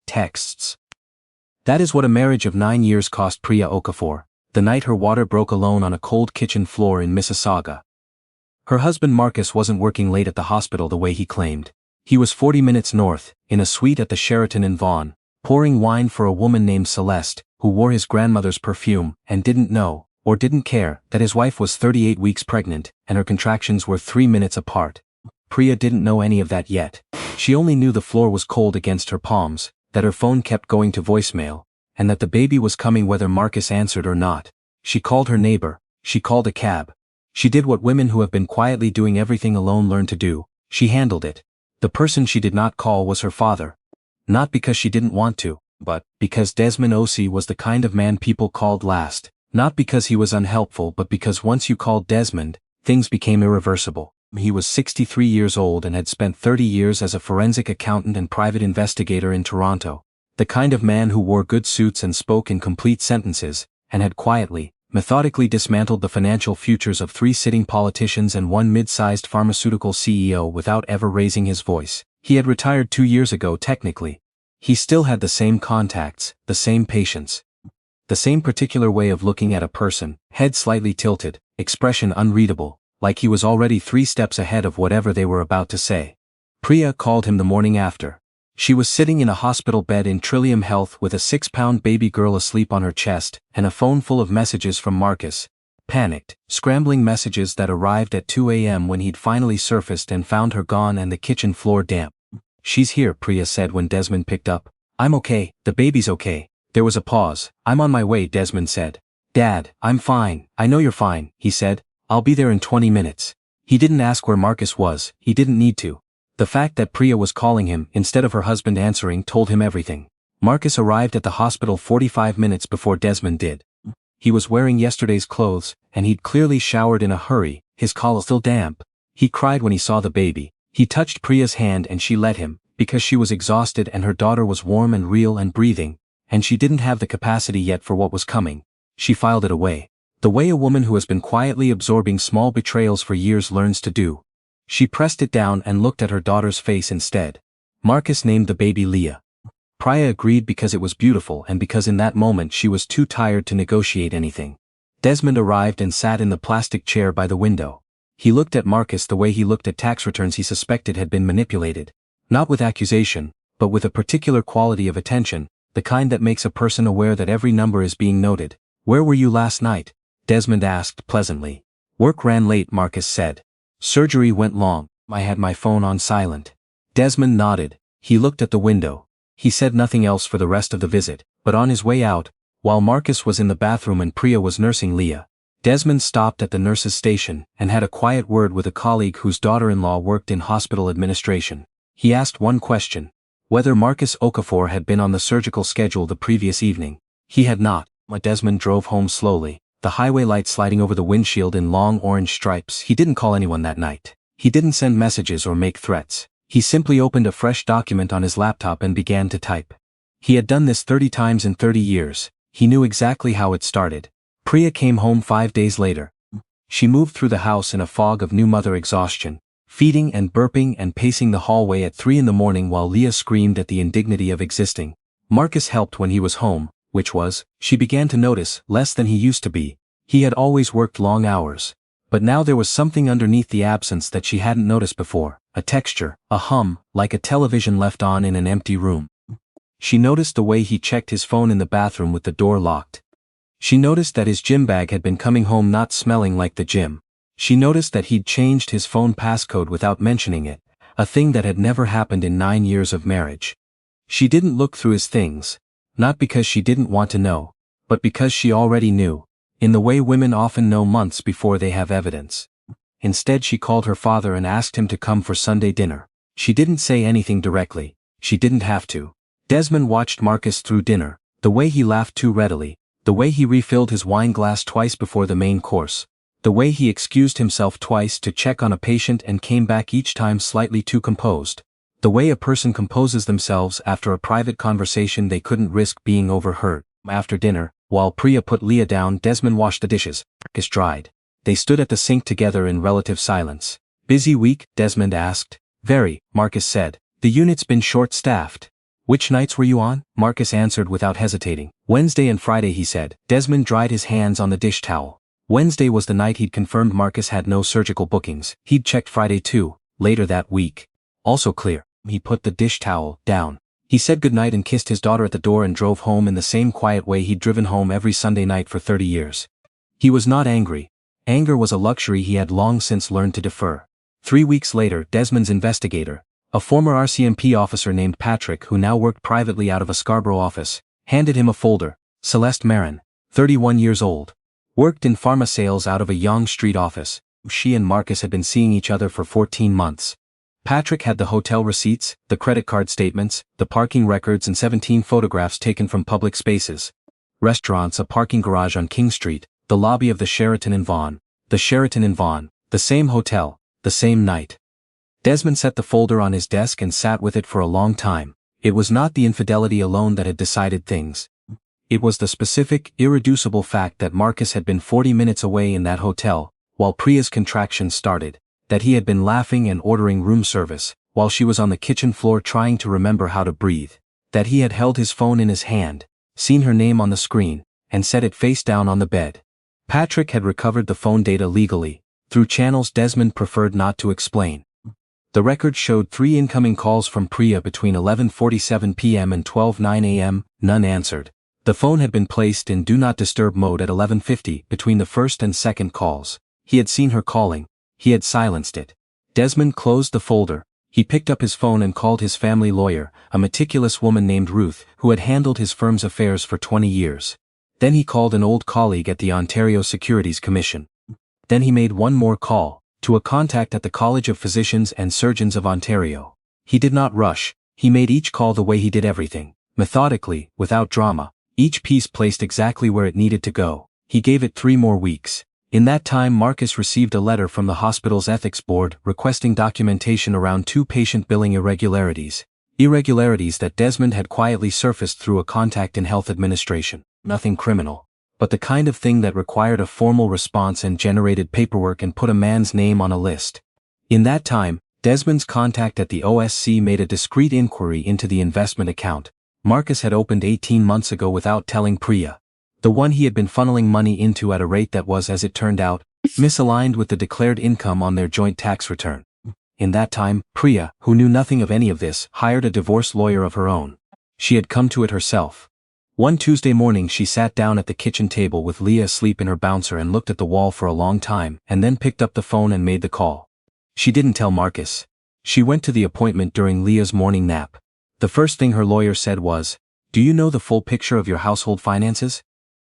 texts. That is what a marriage of 9 years cost Priya Okafor, the night her water broke alone on a cold kitchen floor in Mississauga. Her husband Marcus wasn't working late at the hospital the way he claimed. He was 40 minutes north, in a suite at the Sheraton in Vaughan, pouring wine for a woman named Celeste, who wore his grandmother's perfume and didn't know, or didn't care, that his wife was 38 weeks pregnant and her contractions were 3 minutes apart. Priya didn't know any of that yet. She only knew the floor was cold against her palms, that her phone kept going to voicemail, and that the baby was coming whether Marcus answered or not. She called her neighbor, she called a cab. She did what women who have been quietly doing everything alone learn to do. She handled it. The person she did not call was her father. Not because she didn't want to, but because Desmond Osei was the kind of man people called last. Not because he was unhelpful, but because once you called Desmond, things became irreversible. He was 63 years old and had spent 30 years as a forensic accountant and private investigator in Toronto. The kind of man who wore good suits and spoke in complete sentences, and had quietly, methodically dismantled the financial futures of 3 sitting politicians and 1 mid-sized pharmaceutical CEO without ever raising his voice. He had retired 2 years ago technically. He still had the same contacts, the same patience. The same particular way of looking at a person, head slightly tilted, expression unreadable, like he was already 3 steps ahead of whatever they were about to say. Priya called him the morning after. She was sitting in a hospital bed in Trillium Health with a 6-pound baby girl asleep on her chest and a phone full of messages from Marcus. Panicked, scrambling messages that arrived at 2 a.m. when he'd finally surfaced and found her gone and the kitchen floor damp. "She's here," Priya said when Desmond picked up. "I'm okay, the baby's okay." There was a pause. "I'm on my way," Desmond said. "Dad, I'm fine." "I know you're fine," he said. "I'll be there in 20 minutes. He didn't ask where Marcus was, he didn't need to. The fact that Priya was calling him instead of her husband answering told him everything. Marcus arrived at the hospital 45 minutes before Desmond did. He was wearing yesterday's clothes, and he'd clearly showered in a hurry, his collar still damp. He cried when he saw the baby. He touched Priya's hand and she let him, because she was exhausted and her daughter was warm and real and breathing, and she didn't have the capacity yet for what was coming. She filed it away. The way a woman who has been quietly absorbing small betrayals for years learns to do. She pressed it down and looked at her daughter's face instead. Marcus named the baby Leah. Priya agreed because it was beautiful and because in that moment she was too tired to negotiate anything. Desmond arrived and sat in the plastic chair by the window. He looked at Marcus the way he looked at tax returns he suspected had been manipulated. Not with accusation, but with a particular quality of attention, the kind that makes a person aware that every number is being noted. "Where were you last night?" Desmond asked pleasantly. "Work ran late," Marcus said. "Surgery went long. I had my phone on silent." Desmond nodded. He looked at the window. He said nothing else for the rest of the visit, but on his way out, while Marcus was in the bathroom and Priya was nursing Leah, Desmond stopped at the nurse's station and had a quiet word with a colleague whose daughter-in-law worked in hospital administration. He asked one question: whether Marcus Okafor had been on the surgical schedule the previous evening. He had not. Desmond drove home slowly, the highway light sliding over the windshield in long orange stripes. He didn't call anyone that night. He didn't send messages or make threats. He simply opened a fresh document on his laptop and began to type. He had done this 30 times in 30 years. He knew exactly how it started. Priya came home 5 days later. She moved through the house in a fog of new mother exhaustion, feeding and burping and pacing the hallway at 3 in the morning while Leah screamed at the indignity of existing. Marcus helped when he was home, which was, she began to notice, less than he used to be. He had always worked long hours. But now there was something underneath the absence that she hadn't noticed before, a texture, a hum, like a television left on in an empty room. She noticed the way he checked his phone in the bathroom with the door locked. She noticed that his gym bag had been coming home not smelling like the gym. She noticed that he'd changed his phone passcode without mentioning it, a thing that had never happened in 9 years of marriage. She didn't look through his things, not because she didn't want to know, but because she already knew, in the way women often know months before they have evidence. Instead she called her father and asked him to come for Sunday dinner. She didn't say anything directly. She didn't have to. Desmond watched Marcus through dinner, the way he laughed too readily, the way he refilled his wine glass twice before the main course, the way he excused himself twice to check on a patient and came back each time slightly too composed, the way a person composes themselves after a private conversation they couldn't risk being overheard. After dinner, while Priya put Leah down, Desmond washed the dishes. Marcus dried. They stood at the sink together in relative silence. "Busy week?" Desmond asked. "Very," Marcus said. "The unit's been short-staffed." Which nights were you on? Marcus answered without hesitating. Wednesday and Friday, he said. Desmond dried his hands on the dish towel. Wednesday was the night he'd confirmed Marcus had no surgical bookings. He'd checked Friday too, later that week. Also clear. He put the dish towel down. He said goodnight and kissed his daughter at the door and drove home in the same quiet way he'd driven home every Sunday night for 30 years. He was not angry. Anger was a luxury he had long since learned to defer. 3 weeks later, Desmond's investigator, a former RCMP officer named Patrick who now worked privately out of a Scarborough office, handed him a folder. Celeste Marin, 31 years old. Worked in pharma sales out of a Yonge Street office. She and Marcus had been seeing each other for 14 months. Patrick had the hotel receipts, the credit card statements, the parking records and 17 photographs taken from public spaces. Restaurants, a parking garage on King Street, the lobby of the Sheraton in Vaughan, the same hotel, the same night. Desmond set the folder on his desk and sat with it for a long time. It was not the infidelity alone that had decided things. It was the specific, irreducible fact that Marcus had been 40 minutes away in that hotel, while Priya's contractions started, that he had been laughing and ordering room service, while she was on the kitchen floor trying to remember how to breathe, that he had held his phone in his hand, seen her name on the screen, and set it face down on the bed. Patrick had recovered the phone data legally, through channels Desmond preferred not to explain. The record showed 3 incoming calls from Priya between 11:47 p.m. and 12:09 a.m., none answered. The phone had been placed in Do Not Disturb mode at 11:50 between the first and second calls. He had seen her calling. He had silenced it. Desmond closed the folder. He picked up his phone and called his family lawyer, a meticulous woman named Ruth, who had handled his firm's affairs for 20 years. Then he called an old colleague at the Ontario Securities Commission. Then he made one more call, to a contact at the College of Physicians and Surgeons of Ontario. He did not rush. He made each call the way he did everything, methodically, without drama, each piece placed exactly where it needed to go. He gave it 3 more weeks. In that time, Marcus received a letter from the hospital's ethics board requesting documentation around 2 patient billing irregularities. Irregularities that Desmond had quietly surfaced through a contact in health administration. Nothing criminal, but the kind of thing that required a formal response and generated paperwork and put a man's name on a list. In that time, Desmond's contact at the OSC made a discreet inquiry into the investment account Marcus had opened 18 months ago without telling Priya. The one he had been funneling money into at a rate that was, as it turned out, misaligned with the declared income on their joint tax return. In that time, Priya, who knew nothing of any of this, hired a divorce lawyer of her own. She had come to it herself. One Tuesday morning she sat down at the kitchen table with Leah asleep in her bouncer and looked at the wall for a long time and then picked up the phone and made the call. She didn't tell Marcus. She went to the appointment during Leah's morning nap. The first thing her lawyer said was, "Do you know the full picture of your household finances?"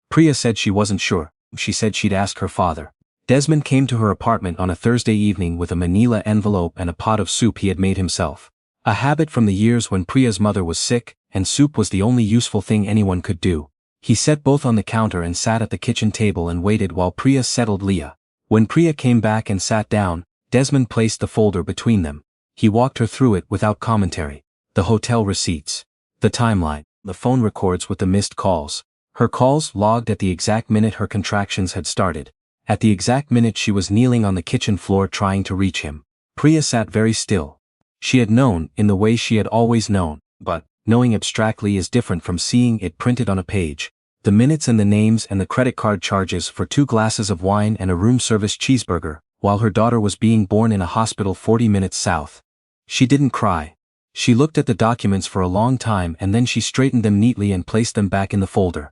Priya said she wasn't sure. She said she'd ask her father. Desmond came to her apartment on a Thursday evening with a manila envelope and a pot of soup he had made himself. A habit from the years when Priya's mother was sick, and soup was the only useful thing anyone could do. He set both on the counter and sat at the kitchen table and waited while Priya settled Leah. When Priya came back and sat down, Desmond placed the folder between them. He walked her through it without commentary. The hotel receipts. The timeline. The phone records with the missed calls. Her calls logged at the exact minute her contractions had started. At the exact minute she was kneeling on the kitchen floor trying to reach him. Priya sat very still. She had known, in the way she had always known, but knowing abstractly is different from seeing it printed on a page. The minutes and the names and the credit card charges for 2 glasses of wine and a room service cheeseburger, while her daughter was being born in a hospital 40 minutes south. She didn't cry. She looked at the documents for a long time and then she straightened them neatly and placed them back in the folder.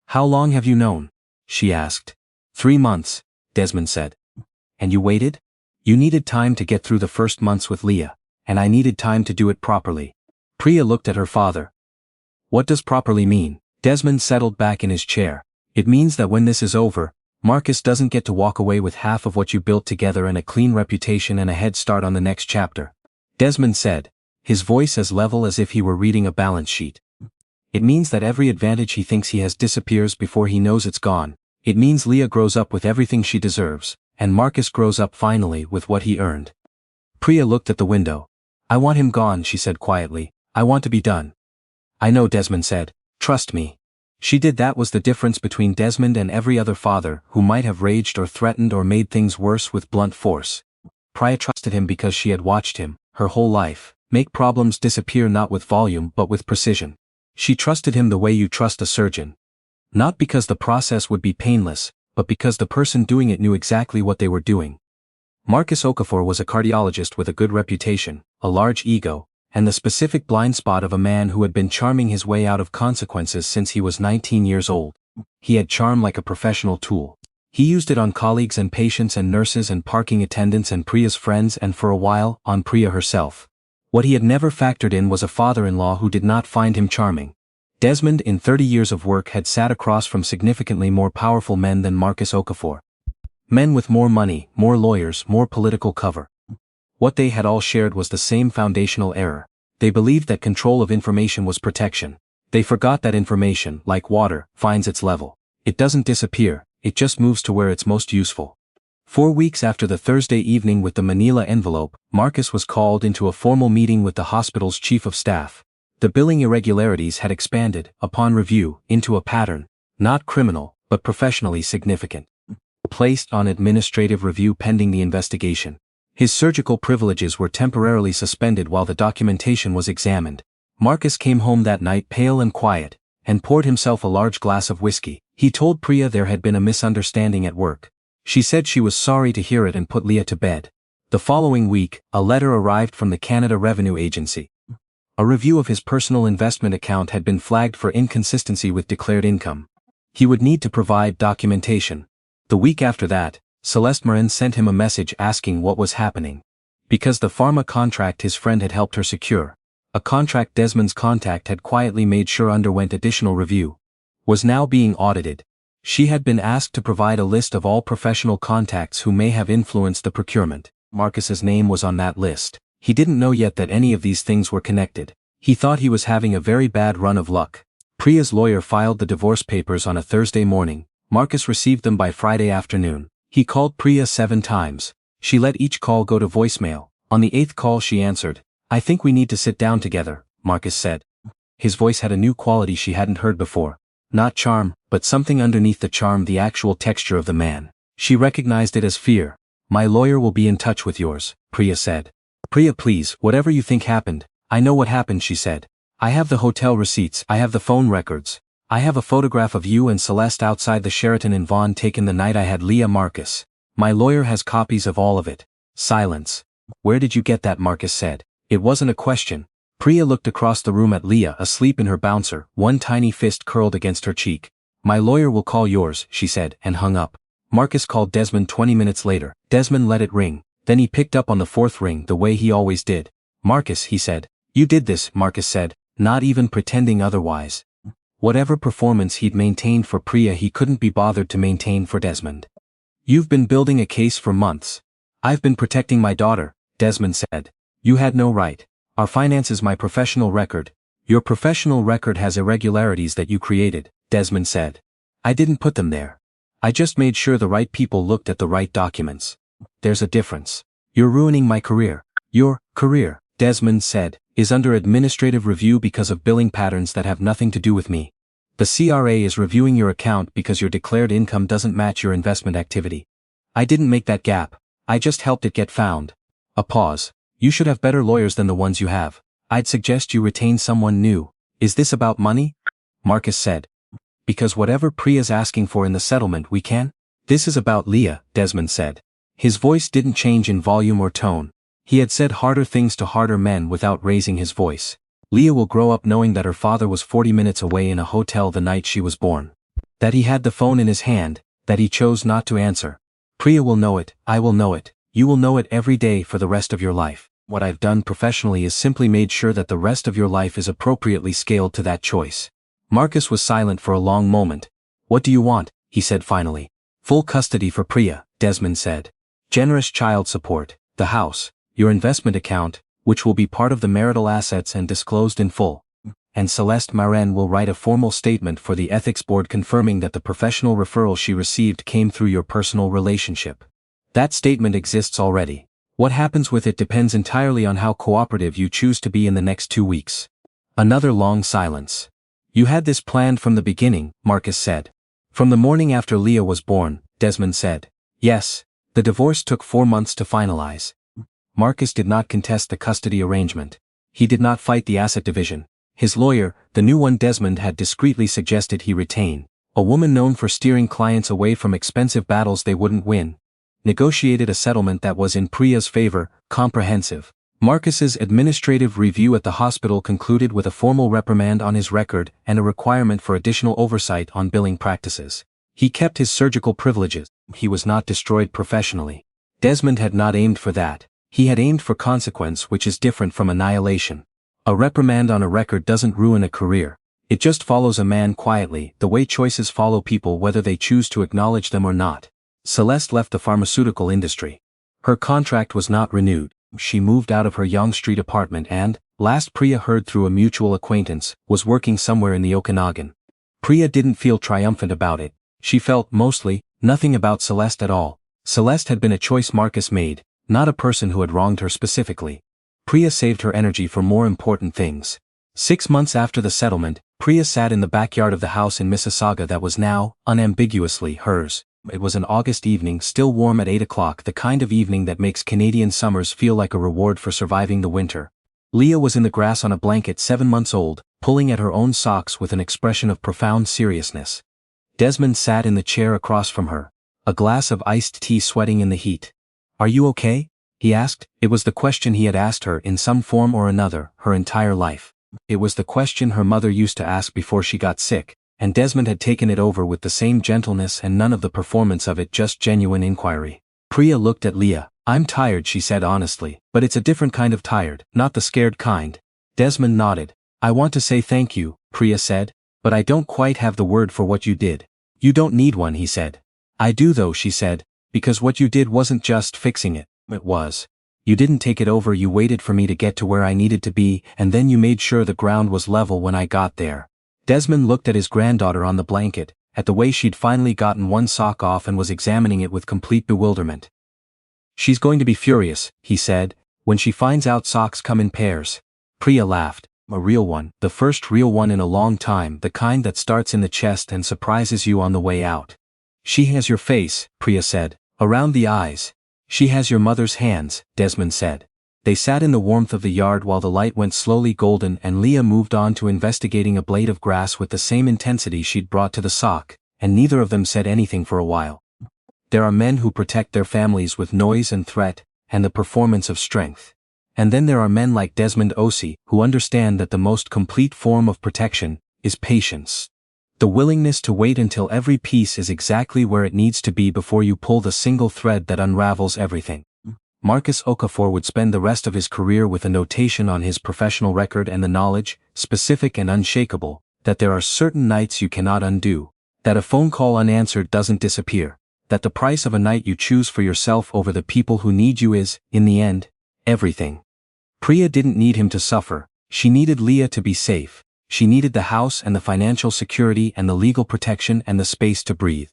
"How long have you known?" she asked. 3 months, Desmond said. "And you waited? You needed time to get through the first months with Leah, and I needed time to do it properly." Priya looked at her father. "What does properly mean?" Desmond settled back in his chair. "It means that when this is over, Marcus doesn't get to walk away with half of what you built together and a clean reputation and a head start on the next chapter," Desmond said, his voice as level as if he were reading a balance sheet. "It means that every advantage he thinks he has disappears before he knows it's gone. It means Leah grows up with everything she deserves, and Marcus grows up finally with what he earned." Priya looked at the window. "I want him gone," she said quietly. "I want to be done." "I know," Desmond said. "Trust me." She did. That was the difference between Desmond and every other father who might have raged or threatened or made things worse with blunt force. Priya trusted him because she had watched him, her whole life, make problems disappear not with volume but with precision. She trusted him the way you trust a surgeon. Not because the process would be painless, but because the person doing it knew exactly what they were doing. Marcus Okafor was a cardiologist with a good reputation, a large ego, and the specific blind spot of a man who had been charming his way out of consequences since he was 19 years old. He had charm like a professional tool. He used it on colleagues and patients and nurses and parking attendants and Priya's friends and for a while, on Priya herself. What he had never factored in was a father-in-law who did not find him charming. Desmond in 30 years of work had sat across from significantly more powerful men than Marcus Okafor. Men with more money, more lawyers, more political cover. What they had all shared was the same foundational error. They believed that control of information was protection. They forgot that information, like water, finds its level. It doesn't disappear, it just moves to where it's most useful. 4 weeks after the Thursday evening with the manila envelope, Marcus was called into a formal meeting with the hospital's chief of staff. The billing irregularities had expanded, upon review, into a pattern, not criminal, but professionally significant. Placed on administrative review pending the investigation. His surgical privileges were temporarily suspended while the documentation was examined. Marcus came home that night pale and quiet, and poured himself a large glass of whiskey. He told Priya there had been a misunderstanding at work. She said she was sorry to hear it and put Leah to bed. The following week, a letter arrived from the Canada Revenue Agency. A review of his personal investment account had been flagged for inconsistency with declared income. He would need to provide documentation. The week after that, Celeste Marin sent him a message asking what was happening. Because the pharma contract his friend had helped her secure, a contract Desmond's contact had quietly made sure underwent additional review, was now being audited. She had been asked to provide a list of all professional contacts who may have influenced the procurement. Marcus's name was on that list. He didn't know yet that any of these things were connected. He thought he was having a very bad run of luck. Priya's lawyer filed the divorce papers on a Thursday morning. Marcus received them by Friday afternoon. He called Priya 7 times. She let each call go to voicemail. On the 8th call she answered. "I think we need to sit down together," Marcus said. His voice had a new quality she hadn't heard before. Not charm, but something underneath the charm, the actual texture of the man. She recognized it as fear. "My lawyer will be in touch with yours," Priya said. "Priya, please, whatever you think happened." "I know what happened," she said. "I have the hotel receipts, I have the phone records. I have a photograph of you and Celeste outside the Sheraton in Vaughan taken the night I had Leah." "Marcus. My lawyer has copies of all of it." Silence. "Where did you get that?" Marcus said. It wasn't a question. Priya looked across the room at Leah asleep in her bouncer, one tiny fist curled against her cheek. "My lawyer will call yours," she said, and hung up. Marcus called Desmond 20 minutes later. Desmond let it ring. Then he picked up on the 4th ring the way he always did. "Marcus," he said. "You did this," Marcus said, not even pretending otherwise. Whatever performance he'd maintained for Priya he couldn't be bothered to maintain for Desmond. "You've been building a case for months." "I've been protecting my daughter," Desmond said. "You had no right. Our finance is my professional record." "Your professional record has irregularities that you created," Desmond said. "I didn't put them there. I just made sure the right people looked at the right documents." "There's a difference. You're ruining my career." "Your career," Desmond said, "is under administrative review because of billing patterns that have nothing to do with me. The CRA is reviewing your account because your declared income doesn't match your investment activity. I didn't make that gap. I just helped it get found." A pause. "You should have better lawyers than the ones you have. I'd suggest you retain someone new." "Is this about money?" Marcus said. "Because whatever Priya's asking for in the settlement we can." "This is about Leah," Desmond said. His voice didn't change in volume or tone. He had said harder things to harder men without raising his voice. "Leah will grow up knowing that her father was 40 minutes away in a hotel the night she was born. That he had the phone in his hand, that he chose not to answer. Priya will know it, I will know it, you will know it every day for the rest of your life. What I've done professionally is simply made sure that the rest of your life is appropriately scaled to that choice." Marcus was silent for a long moment. "What do you want?" he said finally. "Full custody for Priya," Desmond said. "Generous child support, the house, your investment account, which will be part of the marital assets and disclosed in full. And Celeste Marin will write a formal statement for the ethics board confirming that the professional referral she received came through your personal relationship. That statement exists already. What happens with it depends entirely on how cooperative you choose to be in the next 2 weeks." Another long silence. "You had this planned from the beginning," Marcus said. "From the morning after Leah was born," Desmond said. "Yes. The divorce took 4 months to finalize." Marcus did not contest the custody arrangement. He did not fight the asset division. His lawyer, the new one Desmond had discreetly suggested he retain, a woman known for steering clients away from expensive battles they wouldn't win, negotiated a settlement that was in Priya's favor, comprehensive. Marcus's administrative review at the hospital concluded with a formal reprimand on his record and a requirement for additional oversight on billing practices. He kept his surgical privileges. He was not destroyed professionally. Desmond had not aimed for that. He had aimed for consequence, which is different from annihilation. A reprimand on a record doesn't ruin a career. It just follows a man quietly, the way choices follow people whether they choose to acknowledge them or not. Celeste left the pharmaceutical industry. Her contract was not renewed. She moved out of her Yonge Street apartment and, last Priya heard through a mutual acquaintance, was working somewhere in the Okanagan. Priya didn't feel triumphant about it. She felt, mostly, nothing about Celeste at all. Celeste had been a choice Marcus made, not a person who had wronged her specifically. Priya saved her energy for more important things. 6 months after the settlement, Priya sat in the backyard of the house in Mississauga that was now, unambiguously, hers. It was an August evening, still warm at 8 o'clock, the kind of evening that makes Canadian summers feel like a reward for surviving the winter. Leah was in the grass on a blanket 7 months old, pulling at her own socks with an expression of profound seriousness. Desmond sat in the chair across from her, a glass of iced tea sweating in the heat. "Are you okay?" he asked. It was the question he had asked her in some form or another, her entire life. It was the question her mother used to ask before she got sick, and Desmond had taken it over with the same gentleness and none of the performance of it, just genuine inquiry. Priya looked at Leah. "I'm tired," she said honestly, "but it's a different kind of tired, not the scared kind." Desmond nodded. "I want to say thank you," Priya said, "but I don't quite have the word for what you did." "You don't need one," he said. "I do though," she said, "because what you did wasn't just fixing it. It was. You didn't take it over, you waited for me to get to where I needed to be, and then you made sure the ground was level when I got there." Desmond looked at his granddaughter on the blanket, at the way she'd finally gotten one sock off and was examining it with complete bewilderment. "She's going to be furious," he said, "when she finds out socks come in pairs." Priya laughed. "A real one, the first real one in a long time, the kind that starts in the chest and surprises you on the way out." "She has your face," Priya said, "around the eyes." "She has your mother's hands," Desmond said. They sat in the warmth of the yard while the light went slowly golden and Leah moved on to investigating a blade of grass with the same intensity she'd brought to the sock, and neither of them said anything for a while. There are men who protect their families with noise and threat, and the performance of strength. And then there are men like Desmond Osei, who understand that the most complete form of protection is patience. The willingness to wait until every piece is exactly where it needs to be before you pull the single thread that unravels everything. Marcus Okafor would spend the rest of his career with a notation on his professional record and the knowledge, specific and unshakable, that there are certain nights you cannot undo, that a phone call unanswered doesn't disappear, that the price of a night you choose for yourself over the people who need you is, in the end, everything. Priya didn't need him to suffer, she needed Leah to be safe. She needed the house and the financial security and the legal protection and the space to breathe.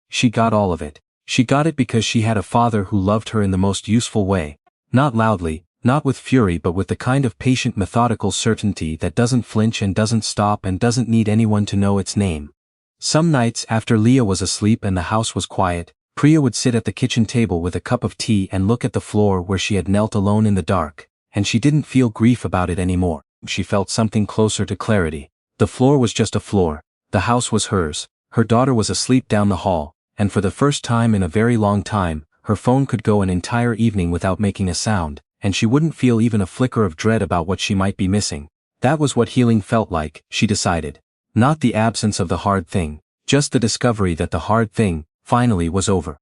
She got all of it. She got it because she had a father who loved her in the most useful way. Not loudly, not with fury, but with the kind of patient, methodical certainty that doesn't flinch and doesn't stop and doesn't need anyone to know its name. Some nights after Leah was asleep and the house was quiet, Priya would sit at the kitchen table with a cup of tea and look at the floor where she had knelt alone in the dark, and she didn't feel grief about it anymore. She felt something closer to clarity. The floor was just a floor. The house was hers. Her daughter was asleep down the hall, and for the first time in a very long time, her phone could go an entire evening without making a sound, and she wouldn't feel even a flicker of dread about what she might be missing. That was what healing felt like, she decided. Not the absence of the hard thing, just the discovery that the hard thing, finally, was over.